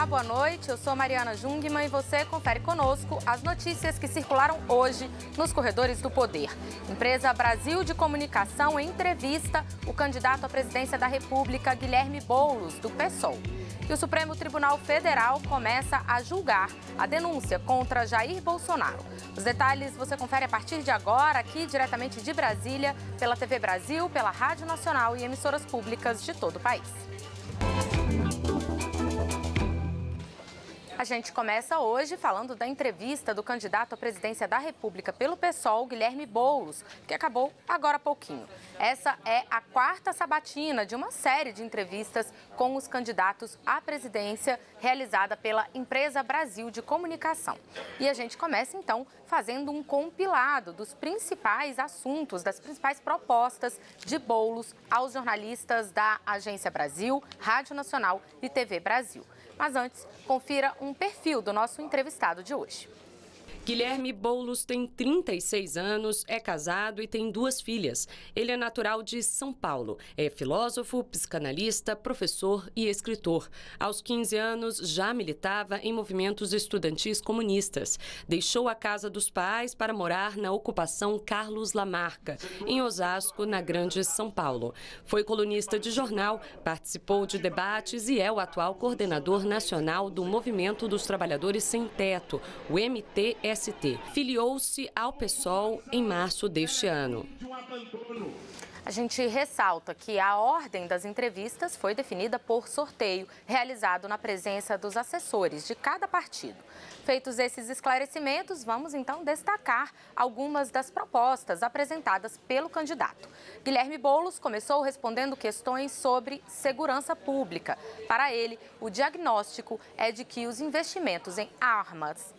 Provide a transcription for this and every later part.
boa noite. Eu sou Mariana Jungmann e você confere conosco as notícias que circularam hoje nos corredores do poder. Empresa Brasil de Comunicação entrevista o candidato à presidência da República, Guilherme Boulos, do PSOL. E o Supremo Tribunal Federal começa a julgar a denúncia contra Jair Bolsonaro. Os detalhes você confere a partir de agora, aqui diretamente de Brasília, pela TV Brasil, pela Rádio Nacional e emissoras públicas de todo o país. A gente começa hoje falando da entrevista do candidato à presidência da República pelo PSOL, Guilherme Boulos, que acabou agora há pouquinho. Essa é a quarta sabatina de uma série de entrevistas com os candidatos à presidência realizada pela Empresa Brasil de Comunicação. E a gente começa, então, fazendo um compilado dos principais assuntos, das principais propostas de Boulos aos jornalistas da Agência Brasil, Rádio Nacional e TV Brasil. Mas antes, confira um perfil do nosso entrevistado de hoje. Guilherme Boulos tem 36 anos, é casado e tem 2 filhas. Ele é natural de São Paulo, é filósofo, psicanalista, professor e escritor. Aos 15 anos, já militava em movimentos estudantis comunistas. Deixou a casa dos pais para morar na ocupação Carlos Lamarca, em Osasco, na Grande São Paulo. Foi colunista de jornal, participou de debates e é o atual coordenador nacional do Movimento dos Trabalhadores Sem Teto, o MTST. Filiou-se ao PSOL em março deste ano. A gente ressalta que a ordem das entrevistas foi definida por sorteio, realizado na presença dos assessores de cada partido. Feitos esses esclarecimentos, vamos então destacar algumas das propostas apresentadas pelo candidato. Guilherme Boulos começou respondendo questões sobre segurança pública. Para ele, o diagnóstico é de que os investimentos em armas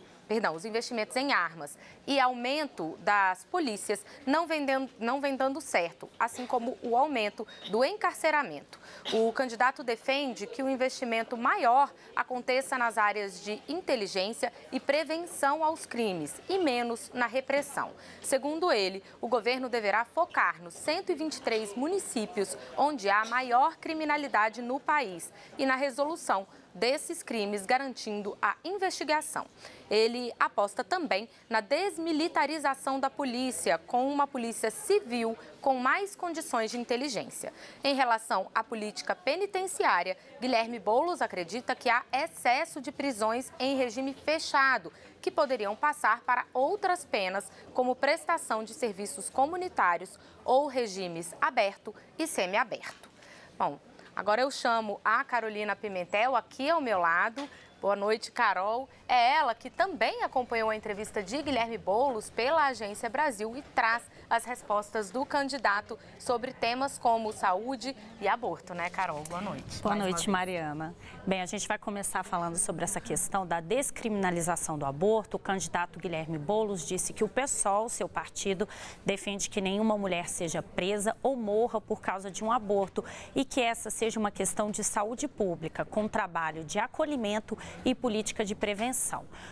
e aumento das polícias não vem dando certo, assim como o aumento do encarceramento. O candidato defende que o investimento maior aconteça nas áreas de inteligência e prevenção aos crimes e menos na repressão. Segundo ele, o governo deverá focar nos 123 municípios onde há maior criminalidade no país e na resolução desses crimes, garantindo a investigação. Ele aposta também na desmilitarização da polícia, com uma polícia civil com mais condições de inteligência. Em relação à política penitenciária, Guilherme Boulos acredita que há excesso de prisões em regime fechado, que poderiam passar para outras penas, como prestação de serviços comunitários ou regimes aberto e semiaberto. Bom, agora eu chamo a Carolina Pimentel aqui ao meu lado. Boa noite, Carol. É ela que também acompanhou a entrevista de Guilherme Boulos pela Agência Brasil e traz as respostas do candidato sobre temas como saúde e aborto, né, Carol? Boa noite. Boa noite, Mariana. Bem, a gente vai começar falando sobre essa questão da descriminalização do aborto. O candidato Guilherme Boulos disse que o PSOL, seu partido, defende que nenhuma mulher seja presa ou morra por causa de um aborto e que essa seja uma questão de saúde pública, com trabalho de acolhimento e política de prevenção.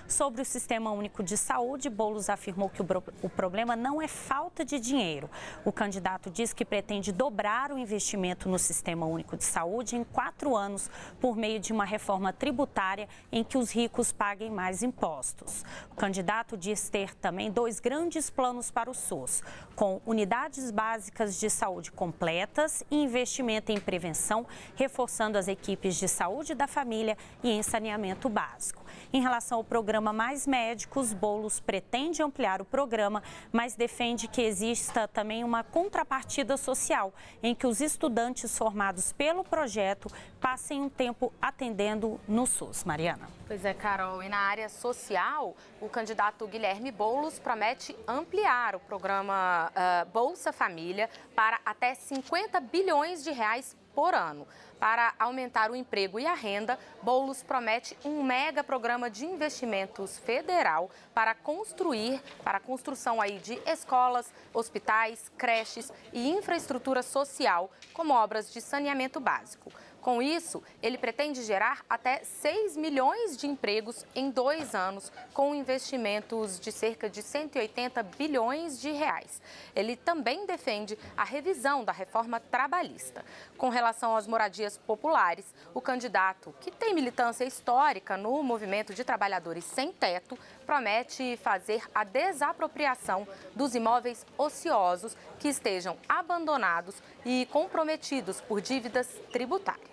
Sobre o Sistema Único de Saúde, Boulos afirmou que o problema não é falta de dinheiro. O candidato diz que pretende dobrar o investimento no Sistema Único de Saúde em 4 anos por meio de uma reforma tributária em que os ricos paguem mais impostos. O candidato diz ter também 2 grandes planos para o SUS, com unidades básicas de saúde completas e investimento em prevenção, reforçando as equipes de saúde da família e em saneamento básico. Em relação ao programa Mais Médicos, Boulos pretende ampliar o programa, mas defende que exista também uma contrapartida social, em que os estudantes formados pelo projeto passem um tempo atendendo no SUS. Mariana. Pois é, Carol. E na área social, o candidato Guilherme Boulos promete ampliar o programa Bolsa Família para até 50 bilhões de reais por ano. Para aumentar o emprego e a renda, Boulos promete um mega programa de investimentos federal para a construção aí de escolas, hospitais, creches e infraestrutura social, como obras de saneamento básico. Com isso, ele pretende gerar até 6 milhões de empregos em 2 anos, com investimentos de cerca de 180 bilhões de reais. Ele também defende a revisão da reforma trabalhista. Com relação às moradias populares, o candidato, que tem militância histórica no movimento de trabalhadores sem teto, promete fazer a desapropriação dos imóveis ociosos que estejam abandonados e comprometidos por dívidas tributárias.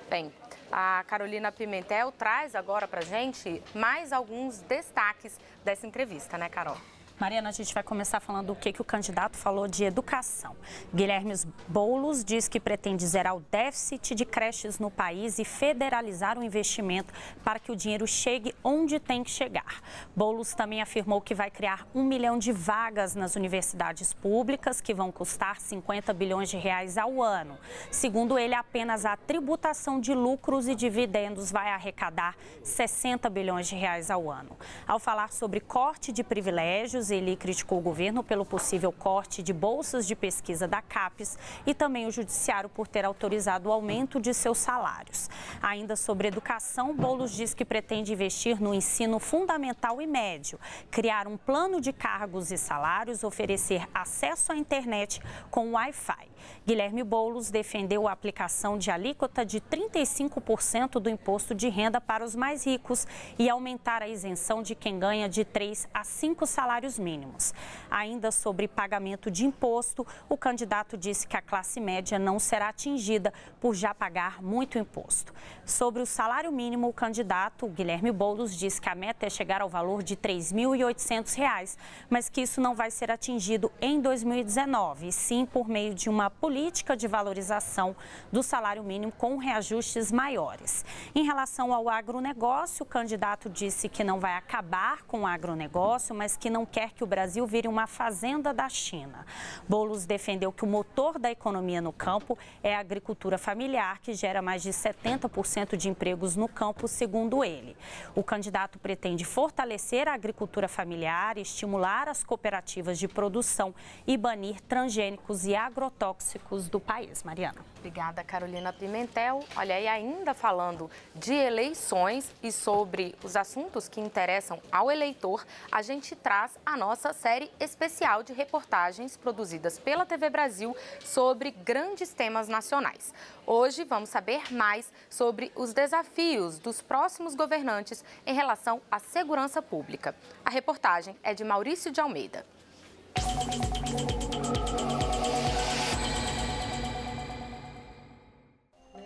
Bem, a Carolina Pimentel traz agora para a gente mais alguns destaques dessa entrevista, né, Carol? Mariana, a gente vai começar falando do que o candidato falou de educação. Guilherme Boulos diz que pretende zerar o déficit de creches no país e federalizar o investimento para que o dinheiro chegue onde tem que chegar. Boulos também afirmou que vai criar 1 milhão de vagas nas universidades públicas, que vão custar 50 bilhões de reais ao ano. Segundo ele, apenas a tributação de lucros e dividendos vai arrecadar 60 bilhões de reais ao ano. Ao falar sobre corte de privilégios, ele criticou o governo pelo possível corte de bolsas de pesquisa da CAPES e também o judiciário por ter autorizado o aumento de seus salários. Ainda sobre educação, Boulos diz que pretende investir no ensino fundamental e médio, criar um plano de cargos e salários, oferecer acesso à internet com Wi-Fi. Guilherme Boulos defendeu a aplicação de alíquota de 35% do imposto de renda para os mais ricos e aumentar a isenção de quem ganha de 3 a 5 salários mínimos. Ainda sobre pagamento de imposto, o candidato disse que a classe média não será atingida por já pagar muito imposto. Sobre o salário mínimo, o candidato Guilherme Boulos disse que a meta é chegar ao valor de R$ 3.800, mas que isso não vai ser atingido em 2019, e sim por meio de uma política de valorização do salário mínimo com reajustes maiores. Em relação ao agronegócio, o candidato disse que não vai acabar com o agronegócio, mas que não quer que o Brasil vire uma fazenda da China. Boulos defendeu que o motor da economia no campo é a agricultura familiar, que gera mais de 70% de empregos no campo, segundo ele. O candidato pretende fortalecer a agricultura familiar, estimular as cooperativas de produção e banir transgênicos e agrotóxicos do país. Mariana. Obrigada, Carolina Pimentel. Olha, e ainda falando de eleições e sobre os assuntos que interessam ao eleitor, a gente traz a nossa série especial de reportagens produzidas pela TV Brasil sobre grandes temas nacionais. Hoje vamos saber mais sobre os desafios dos próximos governantes em relação à segurança pública. A reportagem é de Maurício de Almeida.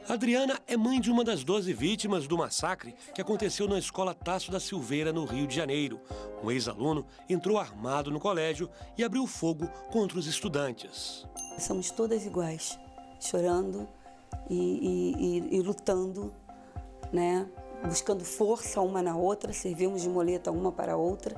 Adriana é mãe de uma das 12 vítimas do massacre que aconteceu na escola Tasso da Silveira, no Rio de Janeiro. Um ex-aluno entrou armado no colégio e abriu fogo contra os estudantes. Somos todas iguais, chorando e lutando, né? Buscando força uma na outra, servimos de muleta uma para a outra,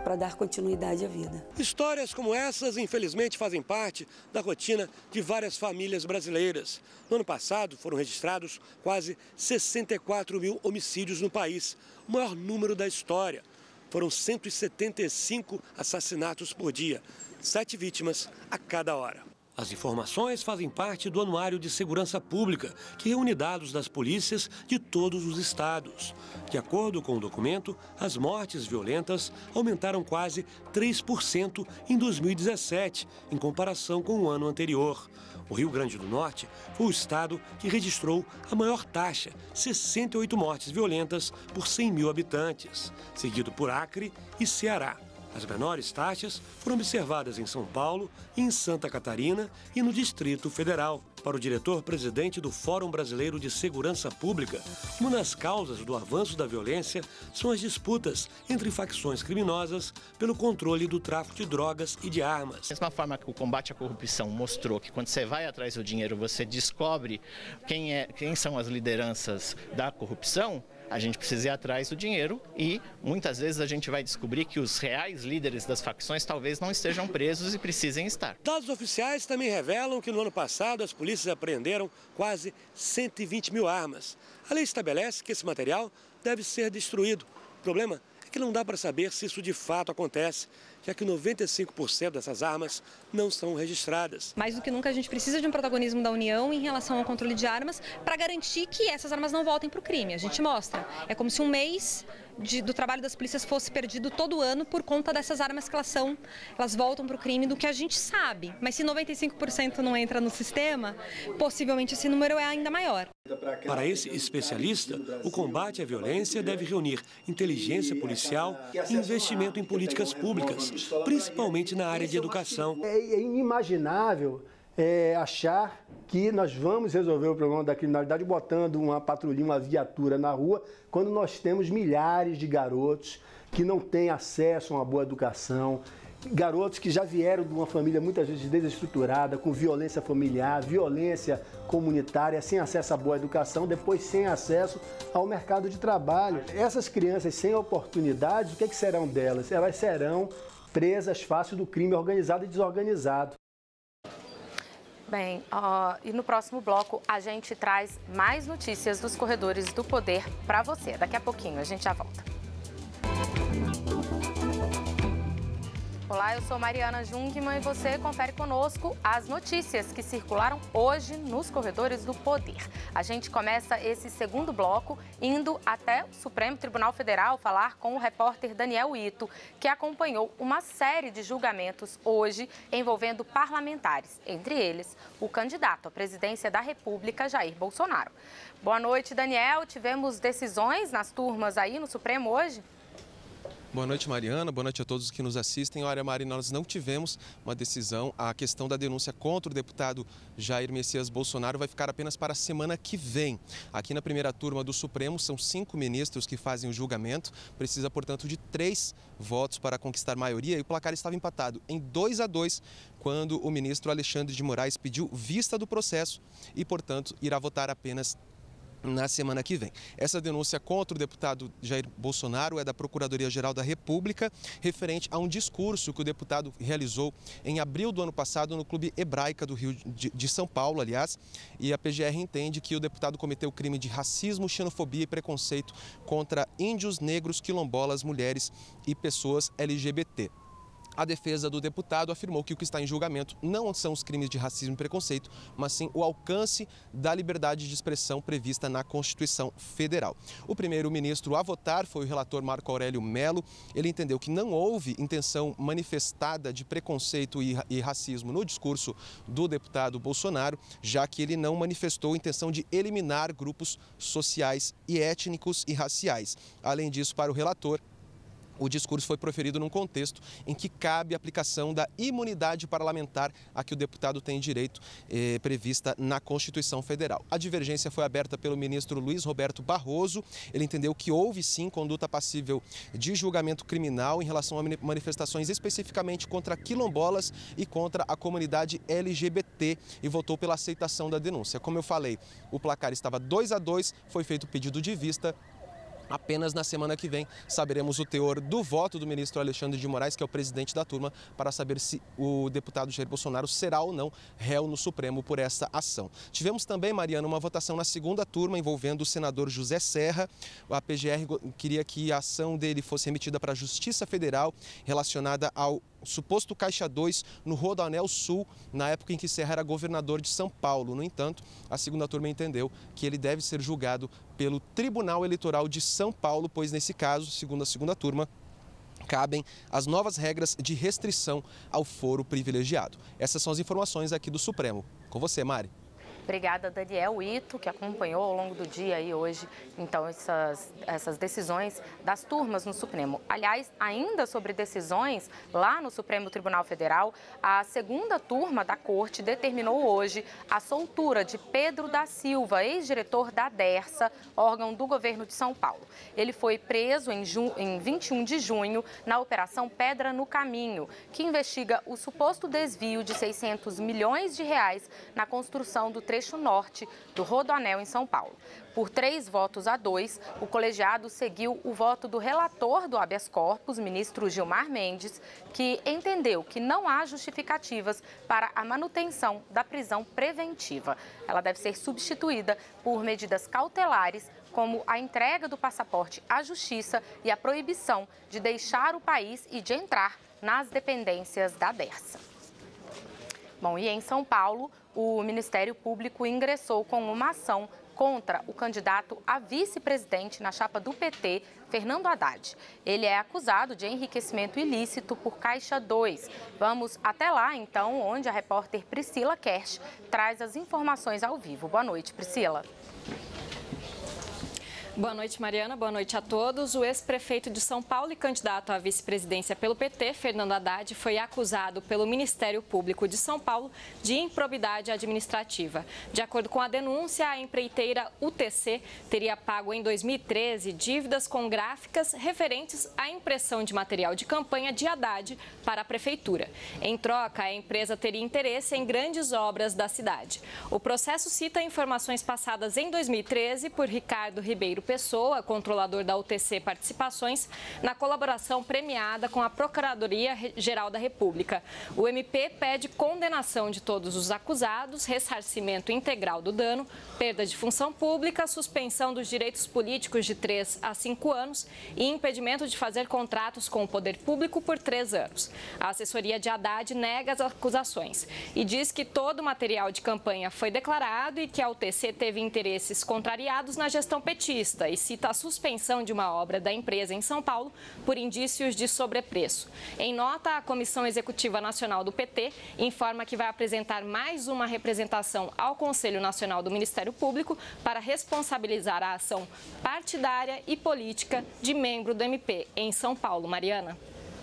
para dar continuidade à vida. Histórias como essas, infelizmente, fazem parte da rotina de várias famílias brasileiras. No ano passado, foram registrados quase 64 mil homicídios no país, o maior número da história. Foram 175 assassinatos por dia, 7 vítimas a cada hora. As informações fazem parte do Anuário de Segurança Pública, que reúne dados das polícias de todos os estados. De acordo com o documento, as mortes violentas aumentaram quase 3% em 2017, em comparação com o ano anterior. O Rio Grande do Norte foi o estado que registrou a maior taxa, 68 mortes violentas por 100 mil habitantes, seguido por Acre e Ceará. As menores taxas foram observadas em São Paulo, em Santa Catarina e no Distrito Federal. Para o diretor-presidente do Fórum Brasileiro de Segurança Pública, uma das causas do avanço da violência são as disputas entre facções criminosas pelo controle do tráfico de drogas e de armas. Da mesma forma que o combate à corrupção mostrou que quando você vai atrás do dinheiro, você descobre quem são as lideranças da corrupção, a gente precisa ir atrás do dinheiro e muitas vezes a gente vai descobrir que os reais líderes das facções talvez não estejam presos e precisem estar. Dados oficiais também revelam que no ano passado as polícias apreenderam quase 120 mil armas. A lei estabelece que esse material deve ser destruído. O problema é que não dá para saber se isso de fato acontece, já que 95% dessas armas não são registradas. Mais do que nunca, a gente precisa de um protagonismo da União em relação ao controle de armas para garantir que essas armas não voltem para o crime. A gente mostra. É como se um mês do trabalho das polícias fosse perdido todo ano por conta dessas armas que elas voltam para o crime, do que a gente sabe. Mas se 95% não entra no sistema, possivelmente esse número é ainda maior. Para esse especialista, o combate à violência deve reunir inteligência policial e investimento em políticas públicas, principalmente na área de educação. É inimaginável achar que nós vamos resolver o problema da criminalidade botando uma patrulhinha, uma viatura na rua, quando nós temos milhares de garotos que não têm acesso a uma boa educação, garotos que já vieram de uma família muitas vezes desestruturada, com violência familiar, violência comunitária, sem acesso à boa educação, depois sem acesso ao mercado de trabalho. Essas crianças sem oportunidades, o que serão delas? Elas serão presas fácil do crime organizado e desorganizado. Bem, e no próximo bloco a gente traz mais notícias dos corredores do poder para você. Daqui a pouquinho a gente já volta. Olá, eu sou Mariana Jungmann e você confere conosco as notícias que circularam hoje nos corredores do poder. A gente começa esse segundo bloco indo até o Supremo Tribunal Federal falar com o repórter Daniel Ito, que acompanhou uma série de julgamentos hoje envolvendo parlamentares, entre eles o candidato à presidência da República, Jair Bolsonaro. Boa noite, Daniel. Tivemos decisões nas turmas aí no Supremo hoje? Boa noite, Mariana. Boa noite a todos que nos assistem. Olha, Mari, nós não tivemos uma decisão. A questão da denúncia contra o deputado Jair Messias Bolsonaro vai ficar apenas para a semana que vem. Aqui na primeira turma do Supremo, são 5 ministros que fazem o julgamento. Precisa, portanto, de 3 votos para conquistar maioria. E o placar estava empatado em 2-2, quando o ministro Alexandre de Moraes pediu vista do processo e, portanto, irá votar apenas na semana que vem. Essa denúncia contra o deputado Jair Bolsonaro é da Procuradoria-Geral da República, referente a um discurso que o deputado realizou em abril do ano passado no Clube Hebraica do Rio de São Paulo, aliás, e a PGR entende que o deputado cometeu crime de racismo, xenofobia e preconceito contra índios, negros, quilombolas, mulheres e pessoas LGBT. A defesa do deputado afirmou que o que está em julgamento não são os crimes de racismo e preconceito, mas sim o alcance da liberdade de expressão prevista na Constituição Federal. O primeiro-ministro a votar foi o relator Marco Aurélio Mello. Ele entendeu que não houve intenção manifestada de preconceito e racismo no discurso do deputado Bolsonaro, já que ele não manifestou intenção de eliminar grupos sociais e étnicos e raciais. Além disso, para o relator, o discurso foi proferido num contexto em que cabe a aplicação da imunidade parlamentar a que o deputado tem direito, prevista na Constituição Federal. A divergência foi aberta pelo ministro Luiz Roberto Barroso. Ele entendeu que houve sim conduta passível de julgamento criminal em relação a manifestações especificamente contra quilombolas e contra a comunidade LGBT e votou pela aceitação da denúncia. Como eu falei, o placar estava 2-2, foi feito o pedido de vista. Apenas na semana que vem saberemos o teor do voto do ministro Alexandre de Moraes, que é o presidente da turma, para saber se o deputado Jair Bolsonaro será ou não réu no Supremo por essa ação. Tivemos também, Mariana, uma votação na segunda turma envolvendo o senador José Serra. A PGR queria que a ação dele fosse remetida para a Justiça Federal relacionada ao suposto Caixa 2 no Rodoanel Sul, na época em que Serra era governador de São Paulo. No entanto, a segunda turma entendeu que ele deve ser julgado pelo Tribunal Eleitoral de São Paulo, pois nesse caso, segundo a segunda turma, cabem as novas regras de restrição ao foro privilegiado. Essas são as informações aqui do Supremo. Com você, Mari. Obrigada, Daniel Ito, que acompanhou ao longo do dia e hoje, então, essas decisões das turmas no Supremo. Aliás, ainda sobre decisões, lá no Supremo Tribunal Federal, a segunda turma da Corte determinou hoje a soltura de Pedro da Silva, ex-diretor da Dersa, órgão do governo de São Paulo. Ele foi preso em 21 de junho na Operação Pedra no Caminho, que investiga o suposto desvio de 600 milhões de reais na construção do trecho norte do Rodoanel em São Paulo. Por 3-2, o colegiado seguiu o voto do relator do habeas corpus, ministro Gilmar Mendes, que entendeu que não há justificativas para a manutenção da prisão preventiva. Ela deve ser substituída por medidas cautelares como a entrega do passaporte à Justiça e a proibição de deixar o país e de entrar nas dependências da Dersa. Bom, e em São Paulo, o Ministério Público ingressou com uma ação contra o candidato a vice-presidente na chapa do PT, Fernando Haddad. Ele é acusado de enriquecimento ilícito por Caixa 2. Vamos até lá, então, onde a repórter Priscila Kersh traz as informações ao vivo. Boa noite, Priscila. Boa noite, Mariana. Boa noite a todos. O ex-prefeito de São Paulo e candidato à vice-presidência pelo PT, Fernando Haddad, foi acusado pelo Ministério Público de São Paulo de improbidade administrativa. De acordo com a denúncia, a empreiteira UTC teria pago em 2013 dívidas com gráficas referentes à impressão de material de campanha de Haddad para a prefeitura. Em troca, a empresa teria interesse em grandes obras da cidade. O processo cita informações passadas em 2013 por Ricardo Ribeiro Pessoa, controlador da UTC Participações, na colaboração premiada com a Procuradoria-Geral da República. O MP pede condenação de todos os acusados, ressarcimento integral do dano, perda de função pública, suspensão dos direitos políticos de 3 a 5 anos e impedimento de fazer contratos com o poder público por 3 anos. A assessoria de Haddad nega as acusações e diz que todo o material de campanha foi declarado e que a UTC teve interesses contrariados na gestão petista e cita a suspensão de uma obra da empresa em São Paulo por indícios de sobrepreço. Em nota, a Comissão Executiva Nacional do PT informa que vai apresentar mais uma representação ao Conselho Nacional do Ministério Público para responsabilizar a ação partidária e política de membro do MP em São Paulo. Mariana.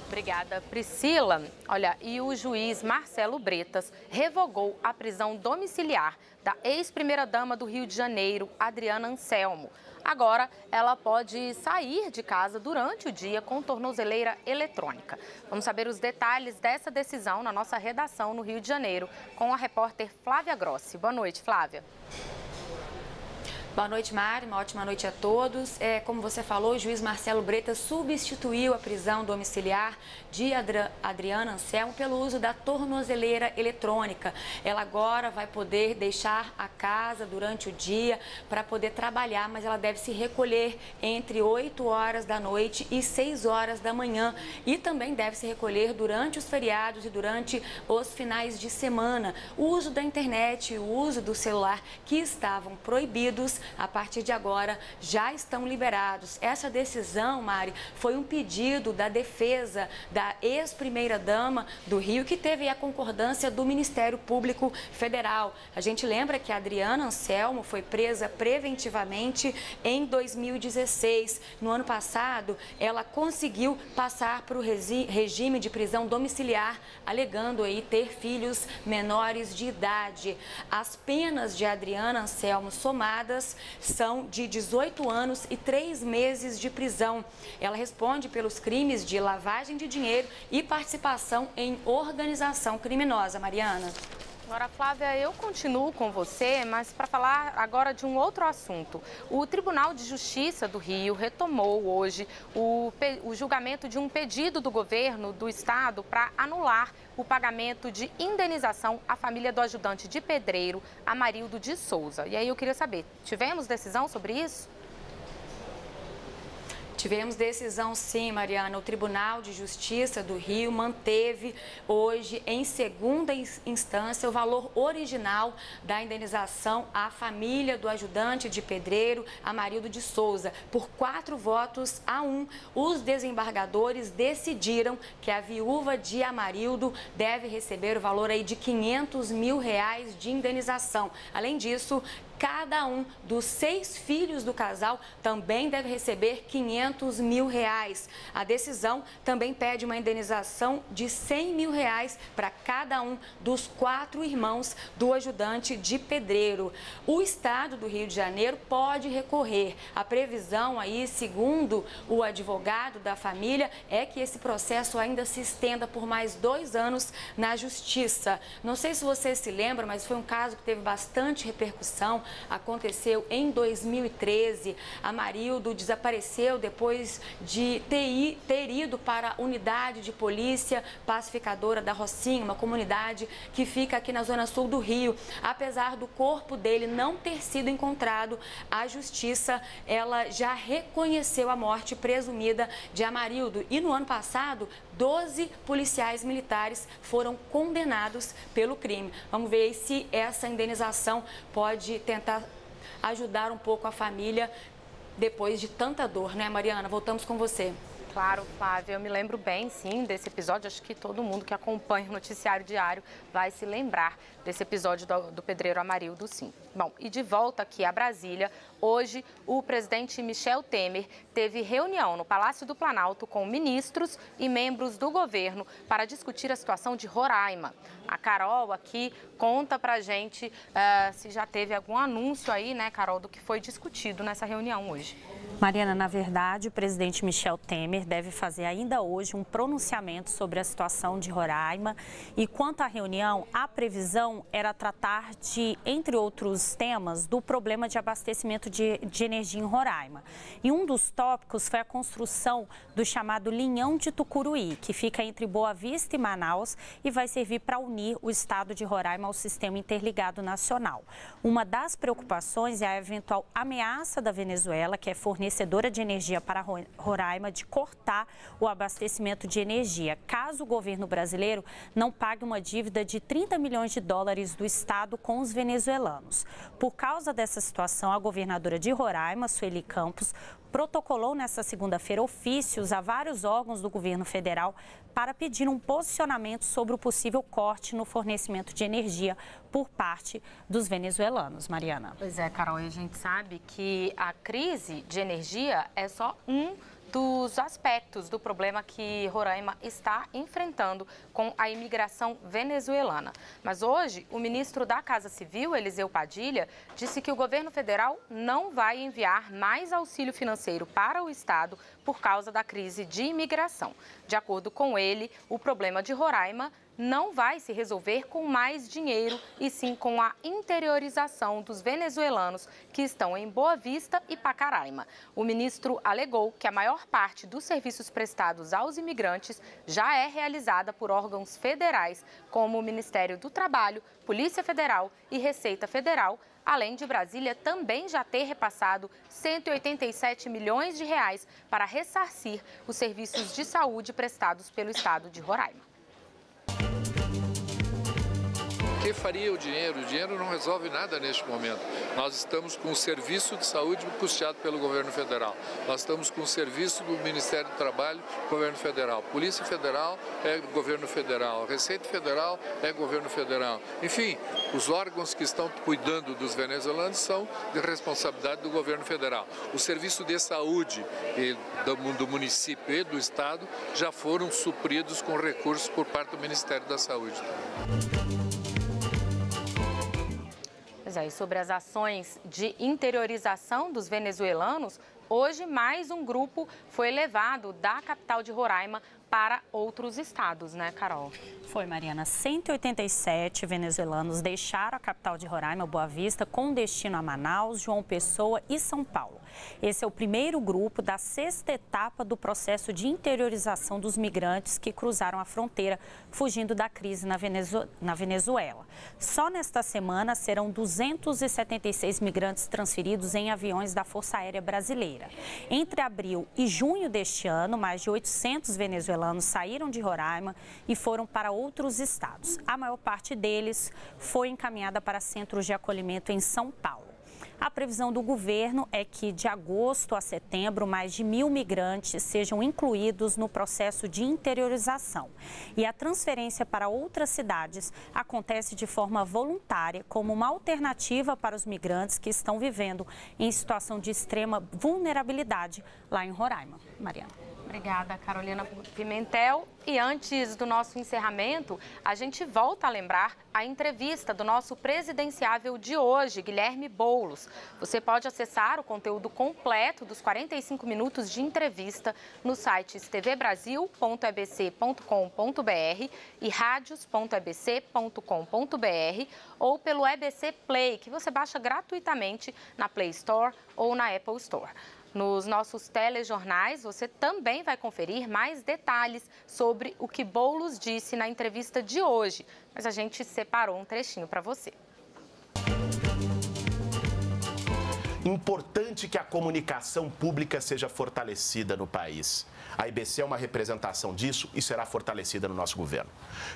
Obrigada, Priscila. Olha, e o juiz Marcelo Bretas revogou a prisão domiciliar da ex-primeira-dama do Rio de Janeiro, Adriana Anselmo. Agora, ela pode sair de casa durante o dia com tornozeleira eletrônica. Vamos saber os detalhes dessa decisão na nossa redação no Rio de Janeiro, com a repórter Flávia Grossi. Boa noite, Flávia. Boa noite, Mari. Uma ótima noite a todos. Como você falou, o juiz Marcelo Bretas substituiu a prisão domiciliar de Adriana Anselmo pelo uso da tornozeleira eletrônica. Ela agora vai poder deixar a casa durante o dia para poder trabalhar, mas ela deve se recolher entre 8 horas da noite e 6 horas da manhã. E também deve se recolher durante os feriados e durante os finais de semana. O uso da internet e o uso do celular, que estavam proibidos, a partir de agora já estão liberados. Essa decisão, Mari, foi um pedido da defesa da ex-primeira-dama do Rio, que teve a concordância do Ministério Público Federal. A gente lembra que a Adriana Anselmo foi presa preventivamente em 2016. No ano passado, ela conseguiu passar para o regime de prisão domiciliar, alegando aí ter filhos menores de idade. As penas de Adriana Anselmo somadas são de 18 anos e 3 meses de prisão. Ela responde pelos crimes de lavagem de dinheiro e participação em organização criminosa. Mariana. Agora, Flávia, eu continuo com você, mas para falar agora de um outro assunto. O Tribunal de Justiça do Rio retomou hoje o julgamento de um pedido do governo do estado para anular o pagamento de indenização à família do ajudante de pedreiro, Amarildo de Souza. E aí eu queria saber, tivemos decisão sobre isso? Tivemos decisão sim, Mariana. O Tribunal de Justiça do Rio manteve hoje, em segunda instância, o valor original da indenização à família do ajudante de pedreiro, Amarildo de Souza. Por 4 votos a 1, os desembargadores decidiram que a viúva de Amarildo deve receber o valor aí de R$500 mil de indenização. Além disso, cada um dos 6 filhos do casal também deve receber R$500 mil. A decisão também pede uma indenização de R$100 mil para cada um dos 4 irmãos do ajudante de pedreiro. O estado do Rio de Janeiro pode recorrer. A previsão aí, segundo o advogado da família, é que esse processo ainda se estenda por mais 2 anos na justiça. Não sei se você se lembra, mas foi um caso que teve bastante repercussão. aconteceu em 2013. Amarildo desapareceu depois de ter ido para a unidade de polícia pacificadora da Rocinha, uma comunidade que fica aqui na zona sul do Rio. Apesar do corpo dele não ter sido encontrado, a justiça ela já reconheceu a morte presumida de Amarildo. E no ano passado, 12 policiais militares foram condenados pelo crime. Vamos ver se essa indenização pode tentar ajudar um pouco a família depois de tanta dor, né, Mariana? Voltamos com você. Claro, Flávia, eu me lembro bem, sim, desse episódio. Acho que todo mundo que acompanha o noticiário diário vai se lembrar desse episódio do pedreiro Amarildo, sim. Bom, e de volta aqui a Brasília, hoje o presidente Michel Temer teve reunião no Palácio do Planalto com ministros e membros do governo para discutir a situação de Roraima. A Carol aqui conta pra gente se já teve algum anúncio aí, né, Carol, do que foi discutido nessa reunião hoje. Mariana, na verdade, o presidente Michel Temer deve fazer ainda hoje um pronunciamento sobre a situação de Roraima. E quanto à reunião, a previsão era tratar de, entre outros temas, do problema de abastecimento de energia em Roraima. E um dos tópicos foi a construção do chamado Linhão de Tucuruí, que fica entre Boa Vista e Manaus e vai servir para unir o estado de Roraima ao sistema interligado nacional. Uma das preocupações é a eventual ameaça da Venezuela, que é fornecedora de energia para Roraima, de cortar o abastecimento de energia, caso o governo brasileiro não pague uma dívida de 30 milhões de dólares do estado com os venezuelanos. Por causa dessa situação, a governadora de Roraima, Sueli Campos, protocolou nesta segunda-feira ofícios a vários órgãos do governo federal para pedir um posicionamento sobre o possível corte no fornecimento de energia por parte dos venezuelanos. Mariana. Pois é, Carol, e a gente sabe que a crise de energia é só um dos aspectos do problema que Roraima está enfrentando com a imigração venezuelana. Mas hoje, o ministro da Casa Civil, Eliseu Padilha, disse que o governo federal não vai enviar mais auxílio financeiro para o estado por causa da crise de imigração. De acordo com ele, o problema de Roraima não vai se resolver com mais dinheiro, e sim com a interiorização dos venezuelanos que estão em Boa Vista e Pacaraima. O ministro alegou que a maior parte dos serviços prestados aos imigrantes já é realizada por órgãos federais, como o Ministério do Trabalho, Polícia Federal e Receita Federal, além de Brasília também já ter repassado 187 milhões de reais para ressarcir os serviços de saúde prestados pelo estado de Roraima. O que faria o dinheiro? O dinheiro não resolve nada neste momento. Nós estamos com o serviço de saúde custeado pelo governo federal. Nós estamos com o serviço do Ministério do Trabalho, governo federal. Polícia Federal é governo federal. Receita Federal é governo federal. Enfim, os órgãos que estão cuidando dos venezuelanos são de responsabilidade do governo federal. O serviço de saúde do município e do estado já foram supridos com recursos por parte do Ministério da Saúde. Pois é, e sobre as ações de interiorização dos venezuelanos, hoje mais um grupo foi levado da capital de Roraima para outros estados, né, Carol? Foi, Mariana. 187 venezuelanos deixaram a capital de Roraima, Boa Vista, com destino a Manaus, João Pessoa e São Paulo. Esse é o primeiro grupo da 6ª etapa do processo de interiorização dos migrantes que cruzaram a fronteira, fugindo da crise na Venezuela. Só nesta semana serão 276 migrantes transferidos em aviões da Força Aérea Brasileira. Entre abril e junho deste ano, mais de 800 venezuelanos saíram de Roraima e foram para outros estados. A maior parte deles foi encaminhada para centros de acolhimento em São Paulo. A previsão do governo é que de agosto a setembro, mais de 1.000 migrantes sejam incluídos no processo de interiorização. E a transferência para outras cidades acontece de forma voluntária, como uma alternativa para os migrantes que estão vivendo em situação de extrema vulnerabilidade lá em Roraima. Mariana. Obrigada, Carolina Pimentel. E antes do nosso encerramento, a gente volta a lembrar a entrevista do nosso presidenciável de hoje, Guilherme Boulos. Você pode acessar o conteúdo completo dos 45 minutos de entrevista nos sites tvbrasil.ebc.com.br e radios.ebc.com.br ou pelo EBC Play, que você baixa gratuitamente na Play Store ou na Apple Store. Nos nossos telejornais, você também vai conferir mais detalhes sobre o que Boulos disse na entrevista de hoje. Mas a gente separou um trechinho para você. Importante que a comunicação pública seja fortalecida no país. A EBC é uma representação disso e será fortalecida no nosso governo.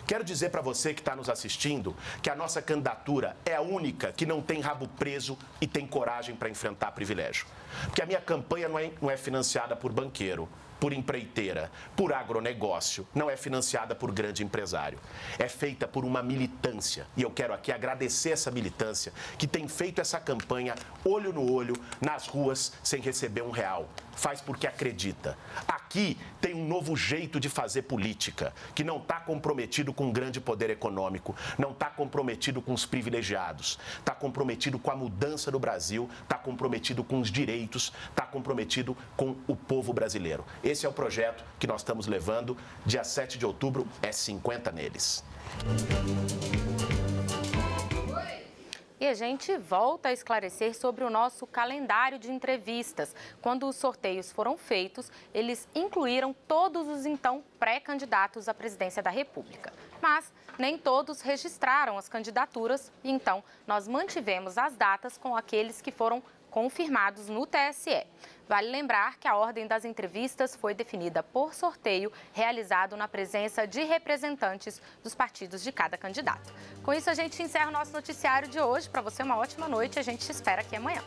Quero dizer para você que está nos assistindo que a nossa candidatura é a única que não tem rabo preso e tem coragem para enfrentar privilégio. Porque a minha campanha não é financiada por banqueiro, por empreiteira, por agronegócio, não é financiada por grande empresário. É feita por uma militância. E eu quero aqui agradecer essa militância que tem feito essa campanha olho no olho, nas ruas, sem receber R$1. Faz porque acredita. Aqui tem um novo jeito de fazer política, que não está comprometido com o grande poder econômico, não está comprometido com os privilegiados, está comprometido com a mudança do Brasil, está comprometido com os direitos, está comprometido com o povo brasileiro. Esse é o projeto que nós estamos levando. Dia 7 de outubro é 50 neles. E a gente volta a esclarecer sobre o nosso calendário de entrevistas. Quando os sorteios foram feitos, eles incluíram todos os então pré-candidatos à presidência da República. Mas nem todos registraram as candidaturas e então nós mantivemos as datas com aqueles que foram confirmados no TSE. Vale lembrar que a ordem das entrevistas foi definida por sorteio, realizado na presença de representantes dos partidos de cada candidato. Com isso, a gente encerra o nosso noticiário de hoje. Para você, uma ótima noite. A gente te espera aqui amanhã.